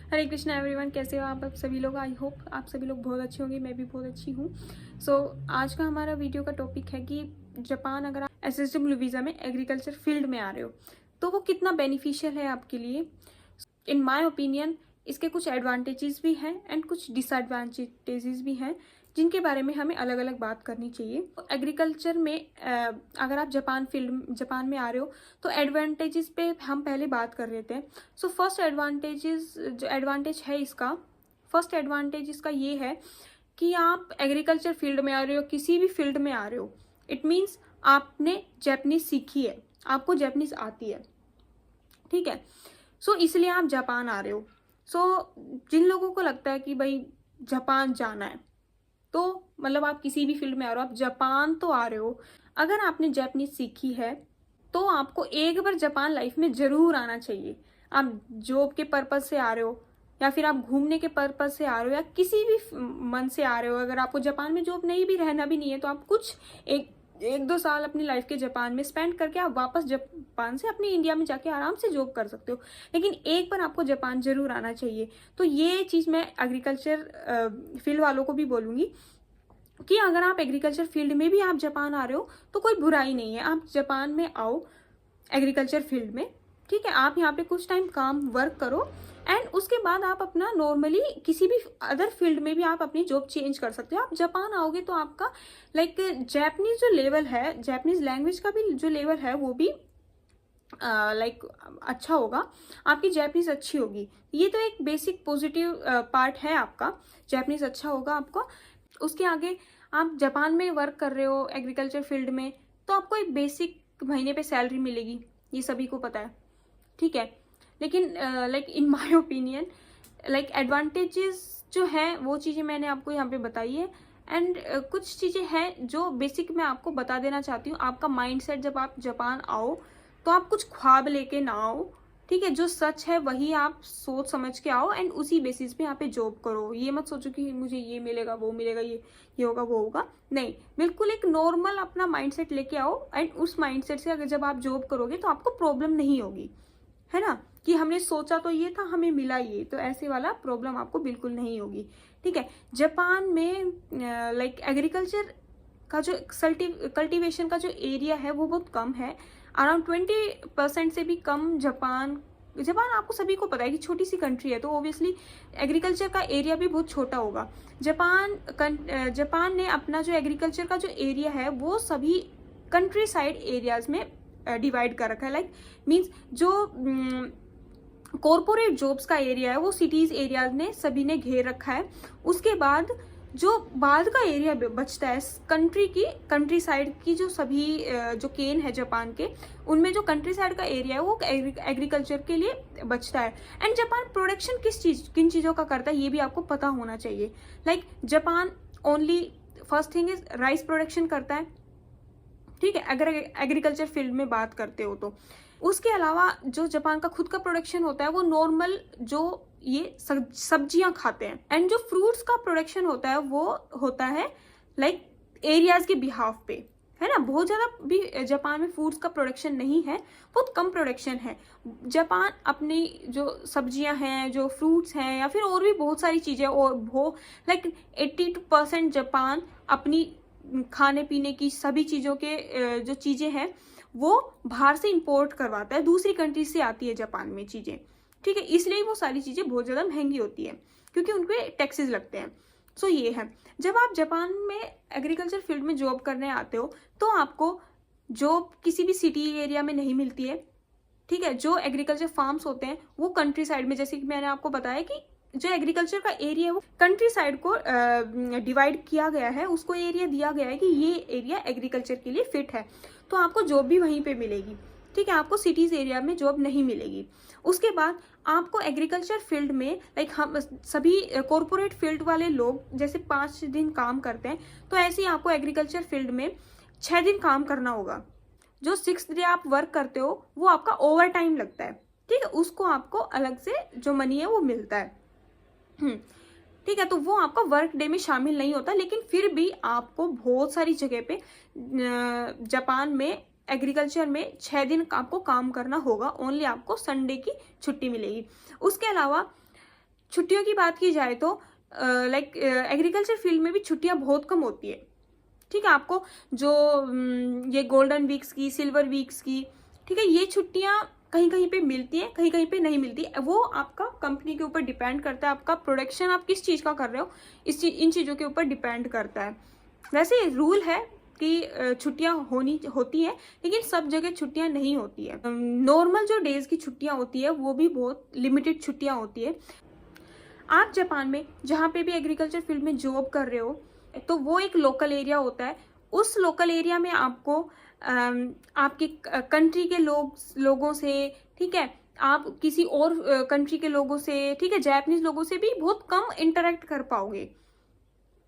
हरे Krishna everyone, कैसे हो आप सभी लोग। आई होप आप सभी लोग बहुत अच्छे होंगे, मैं भी बहुत अच्छी हूँ। आज का हमारा वीडियो का टॉपिक है कि जापान अगर आप एसएसडब्ल्यू वीज़ा में एग्रीकल्चर फील्ड में आ रहे हो तो वो कितना बेनिफिशियल है आपके लिए। इन माय ओपिनियन इसके कुछ एडवांटेजेस भी हैं एंड कुछ डिसएडवांटेजेस भी हैं जिनके बारे में हमें अलग अलग बात करनी चाहिए। एग्रीकल्चर में अगर आप जापान में आ रहे हो तो एडवांटेजेस पे हम पहले बात कर रहे थे। फर्स्ट एडवांटेज है इसका, फर्स्ट एडवांटेज इसका ये है कि आप एग्रीकल्चर फील्ड में आ रहे हो, किसी भी फील्ड में आ रहे हो, इट मीन्स आपने जैपनीज सीखी है, आपको जैपनीज आती है, ठीक है। इसलिए आप जापान आ रहे हो। जिन लोगों को लगता है कि भाई जापान जाना है तो मतलब आप किसी भी फील्ड में आ रहे हो, आप जापान तो आ रहे हो, अगर आपने जापानीज सीखी है तो आपको एक बार जापान लाइफ में जरूर आना चाहिए। आप जॉब के पर्पज से आ रहे हो या फिर आप घूमने के पर्पज से आ रहे हो या किसी भी मन से आ रहे हो, अगर आपको जापान में जॉब नहीं भी रहना भी नहीं है तो आप कुछ एक दो साल अपनी लाइफ के जापान में स्पेंड करके आप वापस जापान से अपने इंडिया में जाके आराम से जॉब कर सकते हो, लेकिन एक बार आपको जापान जरूर आना चाहिए। तो ये चीज़ मैं एग्रीकल्चर फील्ड वालों को भी बोलूँगी कि अगर आप एग्रीकल्चर फील्ड में भी आप जापान आ रहे हो तो कोई बुराई नहीं है, आप जापान में आओ एग्रीकल्चर फील्ड में, ठीक है। आप यहाँ पे कुछ टाइम काम वर्क करो एंड उसके बाद आप अपना नॉर्मली किसी भी अदर फील्ड में भी आप अपनी जॉब चेंज कर सकते हो। आप जापान आओगे तो आपका जैपनीज जो लेवल है, जैपनीज लैंग्वेज का भी जो लेवल है वो भी अच्छा होगा, आपकी जैपनीज अच्छी होगी। ये तो एक बेसिक पॉजिटिव पार्ट है आपका, जैपनीज अच्छा होगा आपको। उसके आगे आप जापान में वर्क कर रहे हो एग्रीकल्चर फील्ड में तो आपको एक बेसिक महीने पे सैलरी मिलेगी, ये सभी को पता है, ठीक है। लेकिन इन माय ओपिनियन एडवांटेजेस जो है वो चीज़ें मैंने आपको यहाँ पे बताई है एंड कुछ चीज़ें हैं जो बेसिक मैं आपको बता देना चाहती हूँ। आपका माइंडसेट, जब आप जापान आओ तो आप कुछ ख्वाब लेके ना आओ, ठीक है। जो सच है वही आप सोच समझ के आओ एंड उसी बेसिस पे यहाँ पे जॉब करो। ये मत सोचो कि मुझे ये मिलेगा वो मिलेगा, ये होगा वो होगा, नहीं। बिल्कुल एक नॉर्मल अपना माइंडसेट लेके आओ एंड उस माइंडसेट से अगर जब आप जॉब करोगे तो आपको प्रॉब्लम नहीं होगी, है ना, कि हमने सोचा तो ये था हमें मिला ये, तो ऐसे वाला प्रॉब्लम आपको बिल्कुल नहीं होगी, ठीक है। जापान में एग्रीकल्चर का जो कल्टीवेशन का जो एरिया है वो बहुत कम है, अराउंड 20% से भी कम। जापान आपको सभी को पता है कि छोटी सी कंट्री है तो ऑब्वियसली एग्रीकल्चर का एरिया भी बहुत छोटा होगा। जापान ने अपना जो एग्रीकल्चर का जो एरिया है वो सभी कंट्री साइड एरियाज में डिवाइड कर रखा है। मीन्स जो कॉरपोरेट जॉब्स का एरिया है वो सिटीज एरियाज ने सभी ने घेर रखा है। उसके बाद जो बाद का एरिया बचता है कंट्री साइड की, जो सभी जो केन है जापान के, उनमें जो कंट्री साइड का एरिया है वो एग्रीकल्चर के लिए बचता है। एंड जापान प्रोडक्शन किन चीज़ों का करता है ये भी आपको पता होना चाहिए। Japan only first thing is rice production करता है, ठीक है, अगर एग्रीकल्चर फील्ड में बात करते हो तो। उसके अलावा जो जापान का खुद का प्रोडक्शन होता है वो नॉर्मल जो ये सब्जियां खाते हैं, एंड जो फ्रूट्स का प्रोडक्शन होता है वो होता है एरियाज के बिहाफ पे, है ना। बहुत ज्यादा भी जापान में फ्रूट्स का प्रोडक्शन नहीं है, बहुत कम प्रोडक्शन है। जापान अपनी जो सब्जियां हैं, जो फ्रूट्स हैं या फिर और भी बहुत सारी चीजें, और वो 80% जापान अपनी खाने पीने की सभी चीज़ों के जो चीज़ें हैं वो बाहर से इंपोर्ट करवाता है, दूसरी कंट्री से आती है जापान में चीज़ें, ठीक है। इसलिए वो सारी चीज़ें बहुत ज़्यादा महंगी होती है क्योंकि उन पे टैक्सेस लगते हैं। ये है, जब आप जापान में एग्रीकल्चर फील्ड में जॉब करने आते हो तो आपको जॉब किसी भी सिटी एरिया में नहीं मिलती है, ठीक है। जो एग्रीकल्चर फार्म्स होते हैं वो कंट्री साइड में, जैसे कि मैंने आपको बताया कि जो एग्रीकल्चर का एरिया है वो कंट्री साइड को डिवाइड किया गया है, उसको एरिया दिया गया है कि ये एरिया एग्रीकल्चर के लिए फिट है, तो आपको जॉब भी वहीं पे मिलेगी, ठीक है। आपको सिटीज एरिया में जॉब नहीं मिलेगी। उसके बाद आपको एग्रीकल्चर फील्ड में हम सभी कॉरपोरेट फील्ड वाले लोग जैसे 5 दिन काम करते हैं, तो ऐसे ही आपको एग्रीकल्चर फील्ड में 6 दिन काम करना होगा। जो 6th डे आप वर्क करते हो वो आपका ओवर टाइम लगता है, ठीक है, उसको आपको अलग से जो मनी है वो मिलता है, ठीक है। तो वो आपका वर्क डे में शामिल नहीं होता, लेकिन फिर भी आपको बहुत सारी जगह पे जापान में एग्रीकल्चर में 6 दिन आपको काम करना होगा, ओनली आपको संडे की छुट्टी मिलेगी। उसके अलावा छुट्टियों की बात की जाए तो लाइक एग्रीकल्चर फील्ड में भी छुट्टियां बहुत कम होती है। ठीक है, आपको जो ये गोल्डन वीक्स की, सिल्वर वीक्स की, ठीक है, ये छुट्टियां कहीं कहीं पे मिलती है, कहीं कहीं पे नहीं मिलती। वो आपका कंपनी के ऊपर डिपेंड करता है, आपका प्रोडक्शन आप किस चीज़ का कर रहे हो, इन चीज़ों के ऊपर डिपेंड करता है। वैसे रूल है कि छुट्टियां होती हैं, लेकिन सब जगह छुट्टियां नहीं होती है। नॉर्मल जो डेज की छुट्टियां होती है वो भी बहुत लिमिटेड छुट्टियां होती है। आप जापान में जहाँ पे भी एग्रीकल्चर फील्ड में जॉब कर रहे हो, तो वो एक लोकल एरिया होता है। उस लोकल एरिया में आपको आपके कंट्री के लोगों से, ठीक है, आप किसी और कंट्री के लोगों से, ठीक है, जापानीज लोगों से भी बहुत कम इंटरेक्ट कर पाओगे।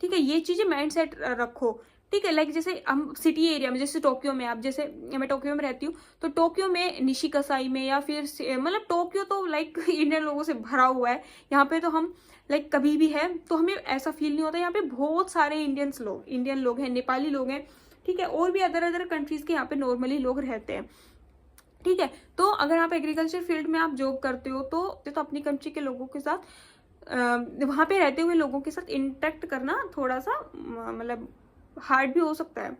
ठीक है, ये चीजें माइंड सेट रखो। ठीक है, लाइक जैसे हम सिटी एरिया में, जैसे टोक्यो में, आप जैसे मैं टोक्यो में रहती हूँ, तो टोक्यो में निशिकासाई में या फिर मतलब टोक्यो तो लाइक इंडियन लोगों से भरा हुआ है। यहाँ पे तो हम लाइक कभी भी है तो हमें ऐसा फील नहीं होता। यहाँ पे बहुत सारे इंडियन लोग हैं, नेपाली लोग हैं, ठीक है, और भी अदर अदर कंट्रीज के यहाँ पे नॉर्मली लोग रहते हैं। ठीक है, तो अगर आप एग्रीकल्चर फील्ड में आप जॉब करते हो तो अपनी कंट्री के लोगों के साथ वहाँ पे रहते हुए लोगों के साथ इंटरेक्ट करना थोड़ा सा मतलब हार्ड भी हो सकता है।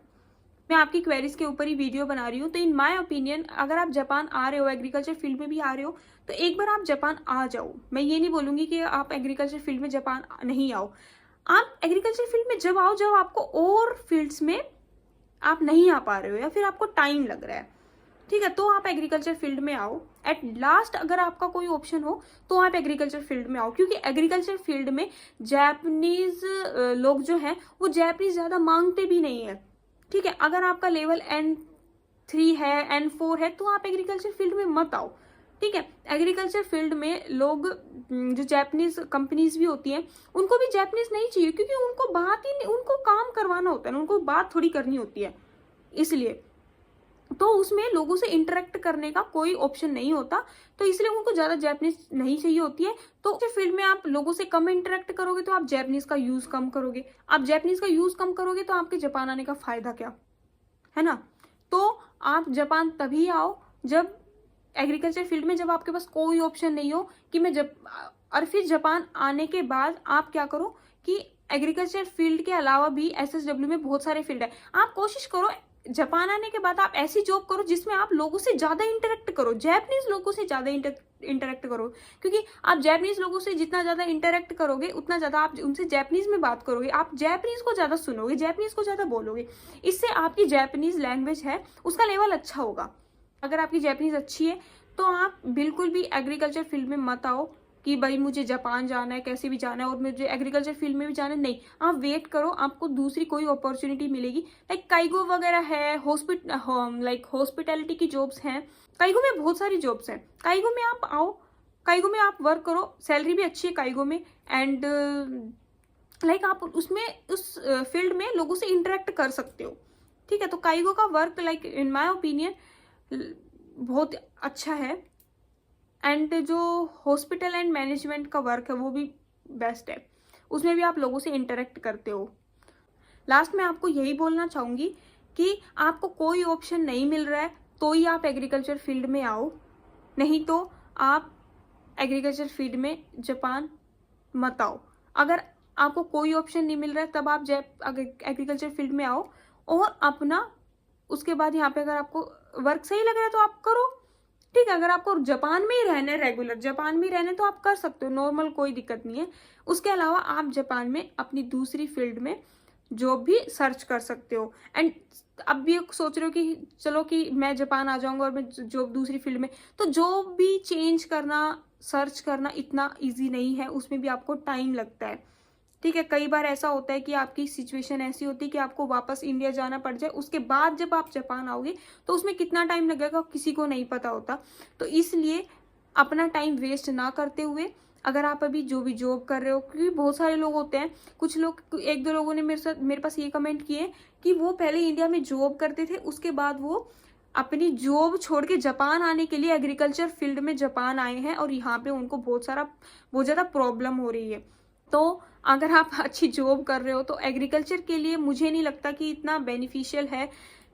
मैं आपकी क्वेरीज के ऊपर ही वीडियो बना रही हूँ। तो इन माय ओपिनियन अगर आप जापान आ रहे हो, एग्रीकल्चर फील्ड में भी आ रहे हो, तो एक बार आप जापान आ जाओ। मैं ये नहीं बोलूँगी कि आप एग्रीकल्चर फील्ड में जापान नहीं आओ। आप एग्रीकल्चर फील्ड में जब आओ जब आपको और फील्ड्स में आप नहीं आ पा रहे हो या फिर आपको टाइम लग रहा है, ठीक है, तो आप एग्रीकल्चर फील्ड में आओ। एट लास्ट अगर आपका कोई ऑप्शन हो तो आप एग्रीकल्चर फील्ड में आओ, क्योंकि एग्रीकल्चर फील्ड में जापानीज लोग जो हैं वो जापानीज ज्यादा मांगते भी नहीं है। ठीक है, अगर आपका लेवल N3 है, N4 है, तो आप एग्रीकल्चर फील्ड में मत आओ। ठीक है, एग्रीकल्चर फील्ड में लोग जो जापानीज कंपनीज भी होती हैं उनको भी जापानीज नहीं चाहिए, क्योंकि उनको बात ही नहीं, उनको काम करवाना होता है, उनको बात थोड़ी करनी होती है। इसलिए तो उसमें लोगों से इंटरेक्ट करने का कोई ऑप्शन नहीं होता, तो इसलिए उनको ज्यादा जापानीज नहीं चाहिए होती है। तो फील्ड में आप लोगों से कम इंटरेक्ट करोगे तो आप जापानीज का यूज कम करोगे। आप जापानीज का यूज कम करोगे तो आपके जापान आने का फायदा क्या है ना। तो आप जापान तभी आओ जब एग्रीकल्चर फील्ड में, जब आपके पास कोई ऑप्शन नहीं हो कि और फिर जापान आने के बाद आप क्या करो कि एग्रीकल्चर फील्ड के अलावा भी SSW में बहुत सारे फील्ड है। आप कोशिश करो जापान आने के बाद आप ऐसी जॉब करो जिसमें आप लोगों से ज्यादा इंटरेक्ट करो, जापानीज लोगों से ज्यादा इंटरेक्ट करो, क्योंकि आप जापानीज लोगों से जितना ज्यादा इंटरेक्ट करोगे उतना ज्यादा आप उनसे जापानीज में बात करोगे, आप जापानीज को ज्यादा सुनोगे, जापानीज को ज्यादा बोलोगे। इससे आपकी जापानीज लैंग्वेज है उसका लेवल अच्छा होगा। अगर आपकी जापानीज अच्छी है तो आप बिल्कुल भी एग्रीकल्चर फील्ड में मत आओ कि भाई मुझे जापान जाना है, कैसे भी जाना है और मुझे एग्रीकल्चर फील्ड में भी जाना है। नहीं, आप वेट करो, आपको दूसरी कोई अपॉर्चुनिटी मिलेगी। लाइक काइगो वगैरह है, हॉस्पिटैलिटी की जॉब्स हैं, काइगो में बहुत सारी जॉब्स हैं। काइगो में आप आओ, काइगो में आप वर्क करो, सैलरी भी अच्छी है काइगो में, एंड लाइक आप उसमें उस फील्ड में लोगों से इंटरेक्ट कर सकते हो। ठीक है, तो काइगो का work like in my opinion बहुत अच्छा है, एंड जो हॉस्पिटल एंड मैनेजमेंट का वर्क है वो भी बेस्ट है, उसमें भी आप लोगों से इंटरेक्ट करते हो। लास्ट में आपको यही बोलना चाहूँगी कि आपको कोई ऑप्शन नहीं मिल रहा है तो ही आप एग्रीकल्चर फील्ड में आओ, नहीं तो आप एग्रीकल्चर फील्ड में जापान मत आओ। अगर आपको कोई ऑप्शन नहीं मिल रहा है तब आप एग्रीकल्चर फील्ड में आओ, और अपना उसके बाद यहाँ पे अगर आपको वर्क सही लग रहा है तो आप करो। ठीक है, अगर आपको जापान में ही रहना है, रेगुलर जापान में ही रहना है, तो आप कर सकते हो, नॉर्मल, कोई दिक्कत नहीं है। उसके अलावा आप जापान में अपनी दूसरी फील्ड में जॉब भी सर्च कर सकते हो। एंड अब भी सोच रहे हो कि चलो कि मैं जापान आ जाऊंगा और मैं जॉब दूसरी फील्ड में, तो जॉब भी चेंज करना, सर्च करना इतना ईजी नहीं है, उसमें भी आपको टाइम लगता है। ठीक है, कई बार ऐसा होता है कि आपकी सिचुएशन ऐसी होती है कि आपको वापस इंडिया जाना पड़ जाए, उसके बाद जब आप जापान आओगे तो उसमें कितना टाइम लगेगा किसी को नहीं पता होता। तो इसलिए अपना टाइम वेस्ट ना करते हुए, अगर आप अभी जो भी जॉब कर रहे हो, क्योंकि बहुत सारे लोग होते हैं, कुछ लोग, एक दो लोगों ने मेरे पास ये कमेंट किए कि वो पहले इंडिया में जॉब करते थे, उसके बाद वो अपनी जॉब छोड़ के जापान आने के लिए एग्रीकल्चर फील्ड में जापान आए हैं और यहाँ पे उनको बहुत ज़्यादा प्रॉब्लम हो रही है। तो अगर आप अच्छी जॉब कर रहे हो तो एग्रीकल्चर के लिए मुझे नहीं लगता कि इतना बेनिफिशियल है।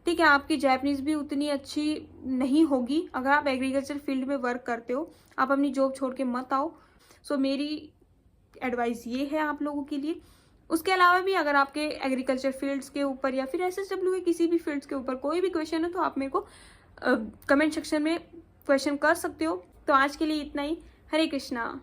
ठीक है, आपकी जापानीज भी उतनी अच्छी नहीं होगी अगर आप एग्रीकल्चर फील्ड में वर्क करते हो। आप अपनी जॉब छोड़ के मत आओ। सो मेरी एडवाइस ये है आप लोगों के लिए। उसके अलावा भी अगर आपके एग्रीकल्चर फील्ड्स के ऊपर या फिर SSW के किसी भी फील्ड्स के ऊपर कोई भी क्वेश्चन है तो आप मेरे को कमेंट सेक्शन में क्वेश्चन कर सकते हो। तो आज के लिए इतना ही। हरे कृष्णा।